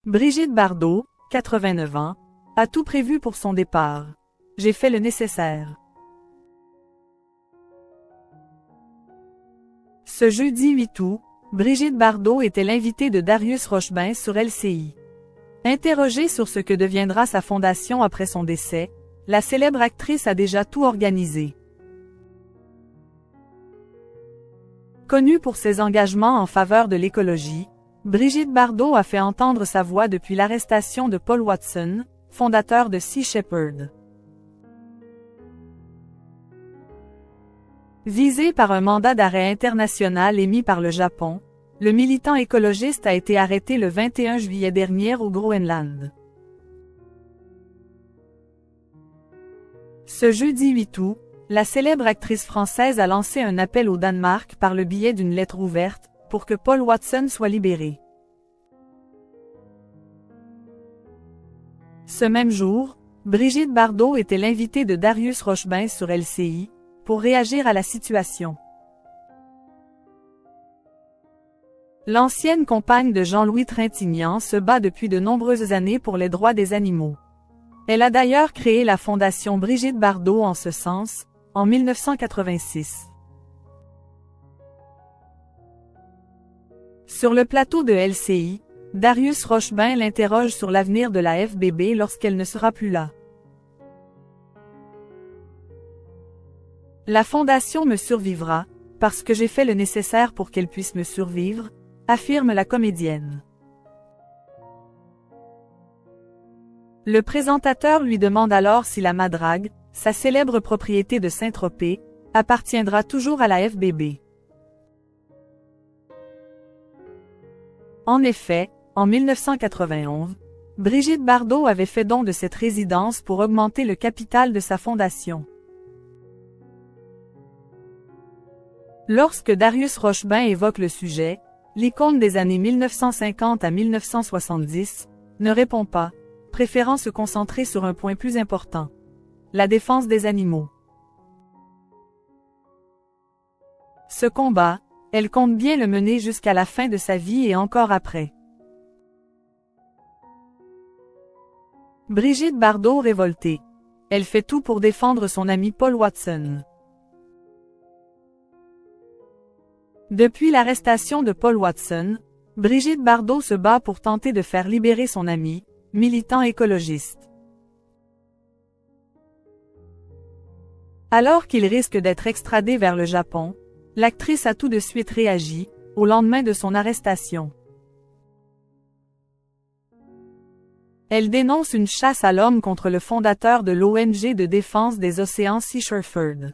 Brigitte Bardot, 89 ans, a tout prévu pour son départ. J'ai fait le nécessaire. Ce jeudi 8 août, Brigitte Bardot était l'invitée de Darius Rochebin sur LCI. Interrogée sur ce que deviendra sa fondation après son décès, la célèbre actrice a déjà tout organisé. Connue pour ses engagements en faveur de l'écologie, Brigitte Bardot a fait entendre sa voix depuis l'arrestation de Paul Watson, fondateur de Sea Shepherd. Visé par un mandat d'arrêt international émis par le Japon, le militant écologiste a été arrêté le 21 juillet dernier au Groenland. Ce jeudi 8 août, la célèbre actrice française a lancé un appel au Danemark par le biais d'une lettre ouverte, pour que Paul Watson soit libéré. Ce même jour, Brigitte Bardot était l'invitée de Darius Rochebin sur LCI, pour réagir à la situation. L'ancienne compagne de Jean-Louis Trintignant se bat depuis de nombreuses années pour les droits des animaux. Elle a d'ailleurs créé la fondation Brigitte Bardot en ce sens, en 1986. Sur le plateau de LCI, Darius Rochebin l'interroge sur l'avenir de la FBB lorsqu'elle ne sera plus là. La fondation me survivra, parce que j'ai fait le nécessaire pour qu'elle puisse me survivre, affirme la comédienne. Le présentateur lui demande alors si la Madrague, sa célèbre propriété de Saint-Tropez, appartiendra toujours à la FBB. En effet, en 1991, Brigitte Bardot avait fait don de cette résidence pour augmenter le capital de sa fondation. Lorsque Darius Rochebin évoque le sujet, l'icône des années 1950 à 1970 ne répond pas, préférant se concentrer sur un point plus important: la défense des animaux. Ce combat, elle compte bien le mener jusqu'à la fin de sa vie et encore après. Brigitte Bardot révoltée. Elle fait tout pour défendre son ami Paul Watson. Depuis l'arrestation de Paul Watson, Brigitte Bardot se bat pour tenter de faire libérer son ami, militant écologiste. Alors qu'il risque d'être extradé vers le Japon, l'actrice a tout de suite réagi, au lendemain de son arrestation. Elle dénonce une chasse à l'homme contre le fondateur de l'ONG de défense des océans Sea Shepherd.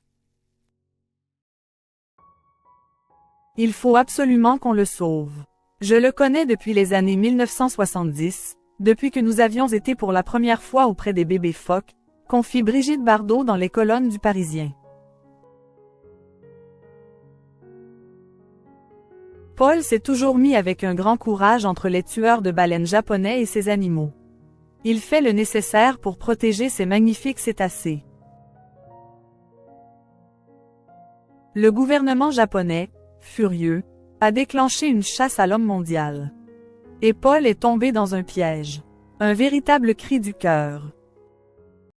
Il faut absolument qu'on le sauve. Je le connais depuis les années 1970, depuis que nous avions été pour la première fois auprès des bébés phoques, confie Brigitte Bardot dans les colonnes du Parisien. Paul s'est toujours mis avec un grand courage entre les tueurs de baleines japonais et ces animaux. Il fait le nécessaire pour protéger ces magnifiques cétacés. Le gouvernement japonais, furieux, a déclenché une chasse à l'homme mondiale. Et Paul est tombé dans un piège. Un véritable cri du cœur.